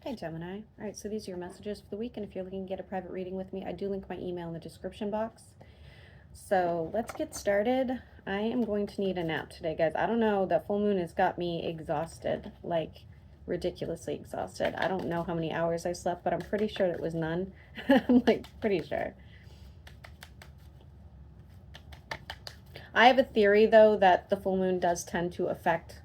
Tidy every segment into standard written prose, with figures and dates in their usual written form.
Hi Gemini. All right, so these are your messages for the week, and if you're looking to get a private reading with me, I do link my email in the description box. So let's get started. I am going to need a nap today, guys. I don't know, the full moon has got me exhausted, like ridiculously exhausted. I don't know how many hours I slept, but I'm pretty sure it was none. I'm like pretty sure. I have a theory though that the full moon does tend to affect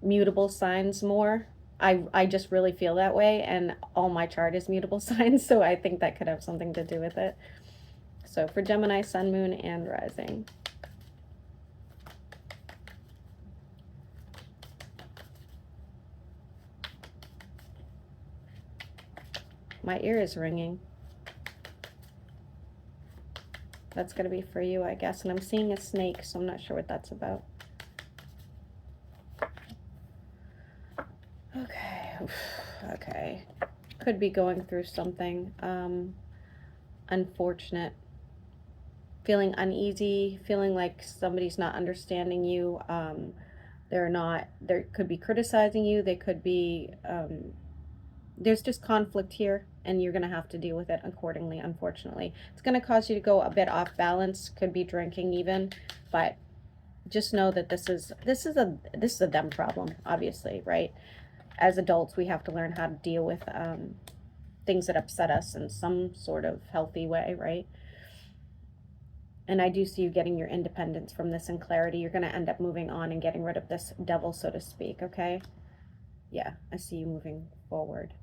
mutable signs more. I just really feel that way, and all my chart is mutable signs, so I think that could have something to do with it. So for Gemini, sun, moon, and rising. My ear is ringing. That's going to be for you, I guess. And I'm seeing a snake, so I'm not sure what that's about. Okay. Okay. Could be going through something unfortunate. Feeling uneasy, feeling like somebody's not understanding you. They could be criticizing you. They could be, there's just conflict here, and you're going to have to deal with it accordingly, unfortunately. It's going to cause you to go a bit off balance, could be drinking even, but just know that this is a them problem, obviously, right? As adults, we have to learn how to deal with things that upset us in some sort of healthy way, right? And I do see you getting your independence from this and clarity. You're going to end up moving on and getting rid of this devil, so to speak, okay? Yeah, I see you moving forward.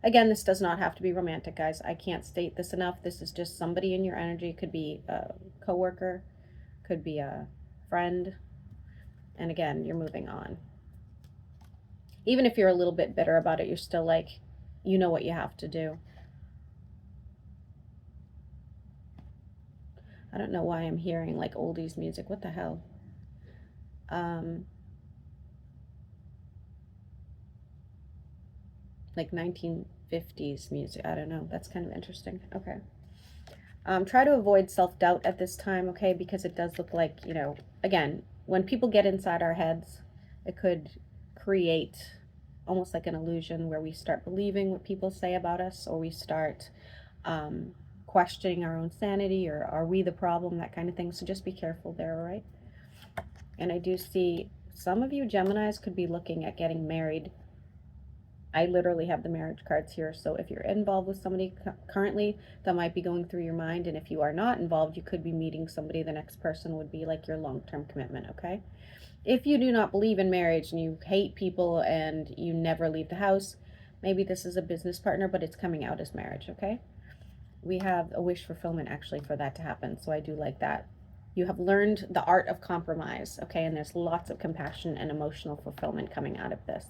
Again, this does not have to be romantic, guys. I can't state this enough. This is just somebody in your energy. It could be a coworker, could be a friend. And again, you're moving on. Even if you're a little bit bitter about it, you're still like, you know what you have to do. I don't know why I'm hearing like oldies music. What the hell? Like 1950s music. I don't know. That's kind of interesting. Okay. Try to avoid self-doubt at this time, okay? Because it does look like, you know, again, when people get inside our heads, it could create almost like an illusion where we start believing what people say about us, or we start questioning our own sanity, or are we the problem, that kind of thing. So just be careful there, all right? And I do see some of you Geminis could be looking at getting married. I literally have the marriage cards here. So if you're involved with somebody currently, that might be going through your mind. And if you are not involved, you could be meeting somebody. The next person would be like your long-term commitment, okay? If you do not believe in marriage and you hate people and you never leave the house, maybe this is a business partner, but it's coming out as marriage, okay? We have a wish fulfillment actually for that to happen. So I do like that. You have learned the art of compromise, okay? And there's lots of compassion and emotional fulfillment coming out of this.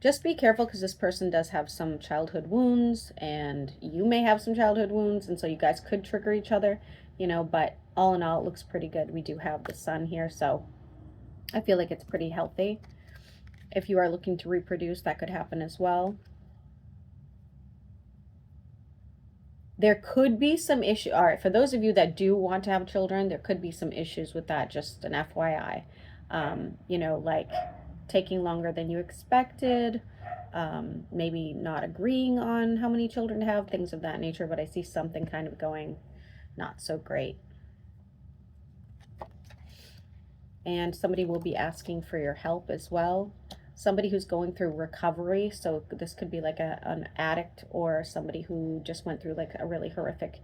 Just be careful, because this person does have some childhood wounds, and you may have some childhood wounds, and so you guys could trigger each other, you know, but all in all, it looks pretty good. We do have the sun here, so I feel like it's pretty healthy. If you are looking to reproduce, that could happen as well. There could be some issue. All right, for those of you that do want to have children, there could be some issues with that, just an FYI. You know, like taking longer than you expected, maybe not agreeing on how many children to have, things of that nature, but I see something kind of going not so great. And somebody will be asking for your help as well. Somebody who's going through recovery, so this could be like an addict, or somebody who just went through like a really horrific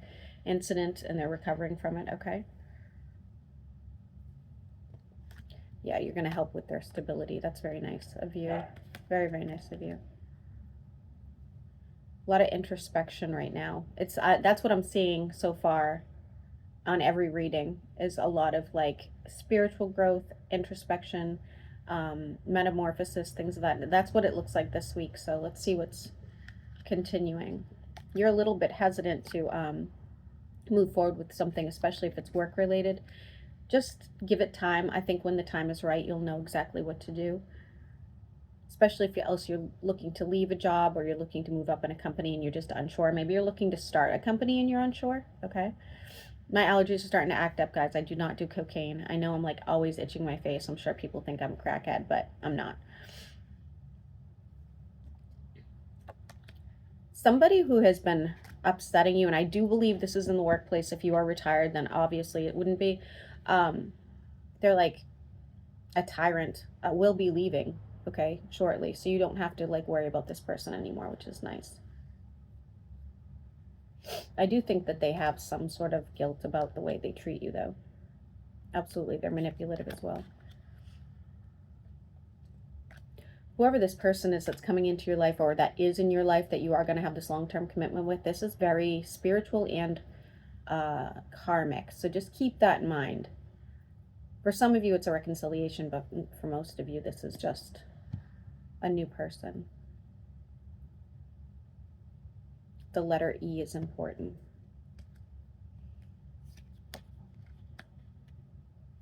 incident and they're recovering from it, okay? Yeah, you're going to help with their stability. That's very nice of you. Very, very nice of you. A lot of introspection right now. It's that's what I'm seeing so far on every reading, is a lot of like spiritual growth, introspection, metamorphosis, things of that. That's what it looks like this week. So let's see what's continuing. You're a little bit hesitant to move forward with something, especially if it's work related. Just give it time. I think when the time is right, you'll know exactly what to do. Especially if you're looking to leave a job, or you're looking to move up in a company and you're just unsure. Maybe you're looking to start a company and you're unsure. Okay. My allergies are starting to act up, guys. I do not do cocaine. I know I'm like always itching my face. I'm sure people think I'm a crackhead, but I'm not. somebody who has been upsetting you, and I do believe this is in the workplace. If you are retired, then obviously it wouldn't be. They're like a tyrant, will be leaving, okay, shortly. So you don't have to like worry about this person anymore, which is nice. I do think that they have some sort of guilt about the way they treat you, though. Absolutely, they're manipulative as well. Whoever this person is that's coming into your life, or that is in your life that you are going to have this long-term commitment with, this is very spiritual and karmic. So just keep that in mind. For some of you, it's a reconciliation, but for most of you, this is just a new person. The letter E is important.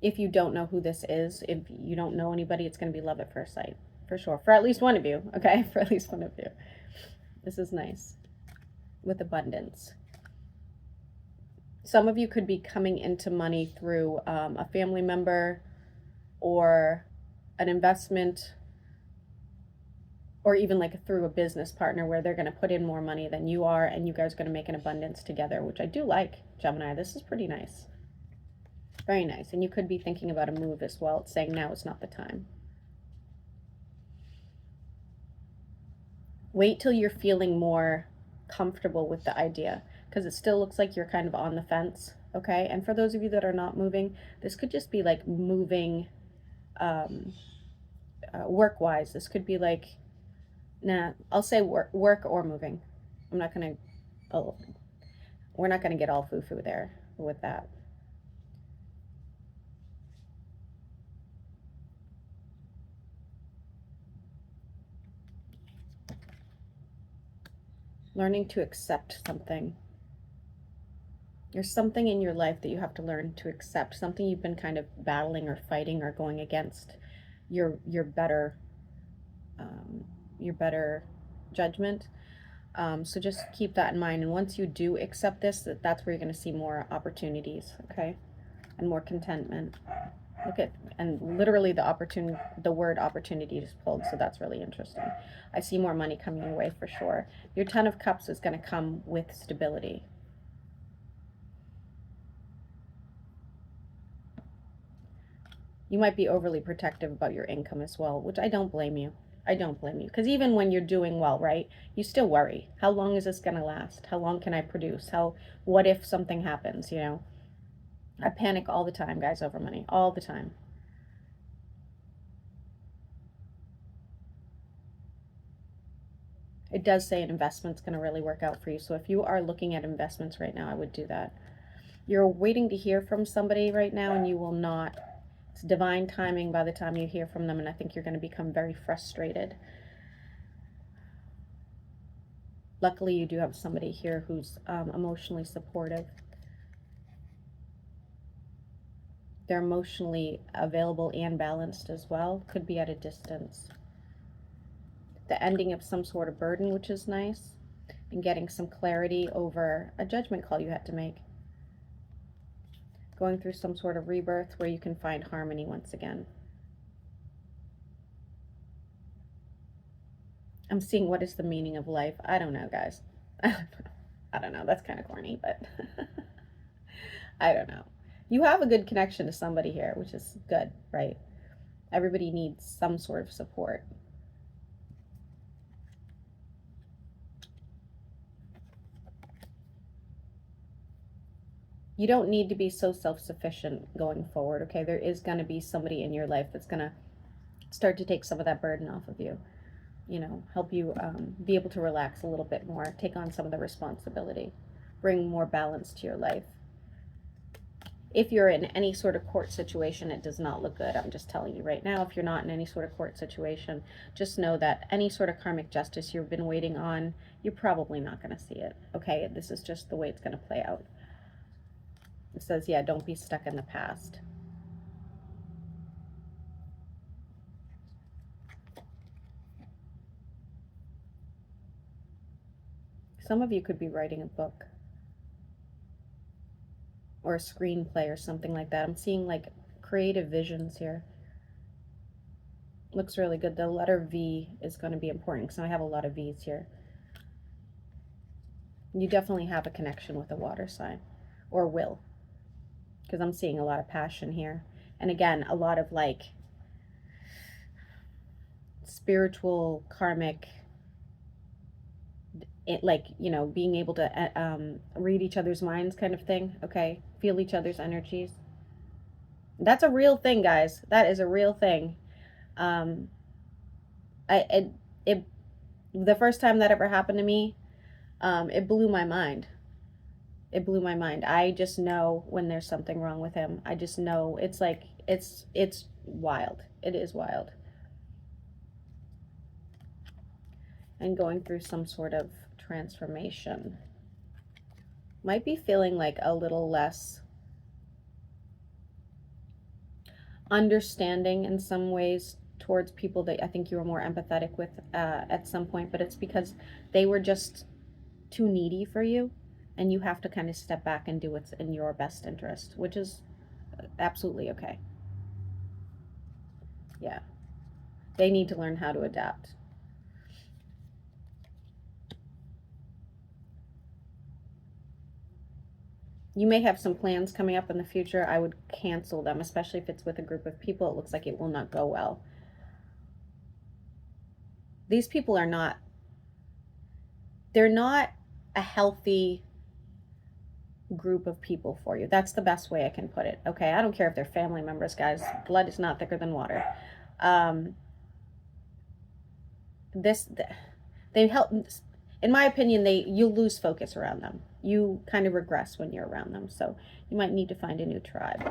If you don't know who this is, if you don't know anybody, it's going to be love at first sight. For sure. For at least one of you, okay? For at least one of you. This is nice. With abundance. Some of you could be coming into money through a family member or an investment, or even like through a business partner where they're going to put in more money than you are, and you guys are going to make an abundance together, which I do like, Gemini. This is pretty nice. Very nice. And you could be thinking about a move as well. It's saying now is not the time. Wait till you're feeling more comfortable with the idea, because it still looks like you're kind of on the fence, okay? And for those of you that are not moving, this could just be like moving work-wise. This could be like, nah, I'll say work or moving. I'm not going to, we're not going to get all foo-foo there with that. Learning to accept something. There's something in your life that you have to learn to accept, something you've been kind of battling or fighting or going against your better judgment. So just keep that in mind. And once you do accept this, that's where you're going to see more opportunities, okay, and more contentment. Look at, and literally the word opportunity just pulled, so that's really interesting. I see more money coming your way for sure. Your 10 of Cups is going to come with stability. You might be overly protective about your income as well, which I don't blame you. I don't blame you. Because even when you're doing well, right, you still worry. How long is this going to last? How long can I produce? What if something happens, you know? I panic all the time, guys, over money. All the time. It does say an investment's going to really work out for you. So if you are looking at investments right now, I would do that. You're waiting to hear from somebody right now, and you will not. It's divine timing by the time you hear from them, and I think you're going to become very frustrated. Luckily, you do have somebody here who's emotionally supportive. They're emotionally available and balanced as well. Could be at a distance. The ending of some sort of burden, which is nice, and getting some clarity over a judgment call you had to make. Going through some sort of rebirth where you can find harmony once again. I'm seeing what is the meaning of life. I don't know, guys. I don't know. That's kind of corny, but I don't know. You have a good connection to somebody here, which is good, right? Everybody needs some sort of support. You don't need to be so self-sufficient going forward, okay? There is going to be somebody in your life that's going to start to take some of that burden off of you. You know, help you be able to relax a little bit more, take on some of the responsibility, bring more balance to your life. If you're in any sort of court situation, it does not look good. I'm just telling you right now, if you're not in any sort of court situation, just know that any sort of karmic justice you've been waiting on, you're probably not going to see it, okay? This is just the way it's going to play out. It says, yeah, don't be stuck in the past. Some of you could be writing a book or a screenplay or something like that. I'm seeing like creative visions here. Looks really good. The letter V is going to be important because I have a lot of V's here. You definitely have a connection with a water sign, or will, because I'm seeing a lot of passion here. And again, a lot of like spiritual, karmic, like, you know, being able to read each other's minds kind of thing, okay? Feel each other's energies. That's a real thing, guys. That is a real thing. Um, it the first time that ever happened to me, it blew my mind. It blew my mind. I just know when there's something wrong with him. I just know. It's like it's wild. It is wild. And going through some sort of transformation. Might be feeling like a little less understanding in some ways towards people that I think you were more empathetic with at some point, but it's because they were just too needy for you, and you have to kind of step back and do what's in your best interest, which is absolutely okay. Yeah. They need to learn how to adapt. You may have some plans coming up in the future. I would cancel them, especially if it's with a group of people. It looks like it will not go well. These people are not, they're not a healthy group of people for you. That's the best way I can put it. Okay, I don't care if they're family members, guys. Blood is not thicker than water. They help, in my opinion, you'll lose focus around them. You kind of regress when you're around them, so you might need to find a new tribe.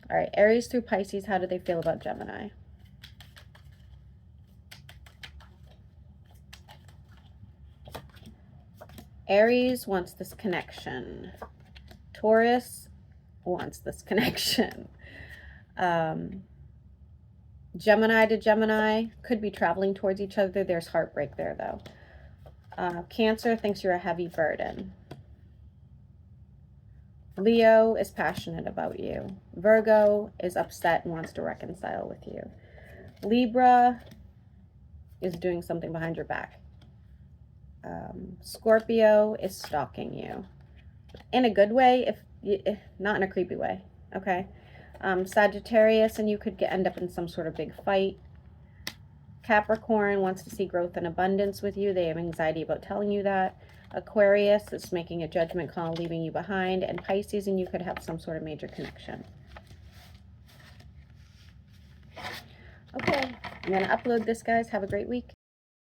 All right, Aries through Pisces, how do they feel about Gemini? Aries wants this connection. Taurus wants this connection. Gemini to Gemini could be traveling towards each other. There's heartbreak there, though. Cancer thinks you're a heavy burden. Leo is passionate about you. Virgo is upset and wants to reconcile with you. Libra is doing something behind your back. Scorpio is stalking you. In a good way, if not in a creepy way, okay? Sagittarius and you could end up in some sort of big fight. Capricorn wants to see growth and abundance with you. They have anxiety about telling you that. Aquarius is making a judgment call, leaving you behind. And Pisces and you could have some sort of major connection. Okay, I'm going to upload this, guys. Have a great week.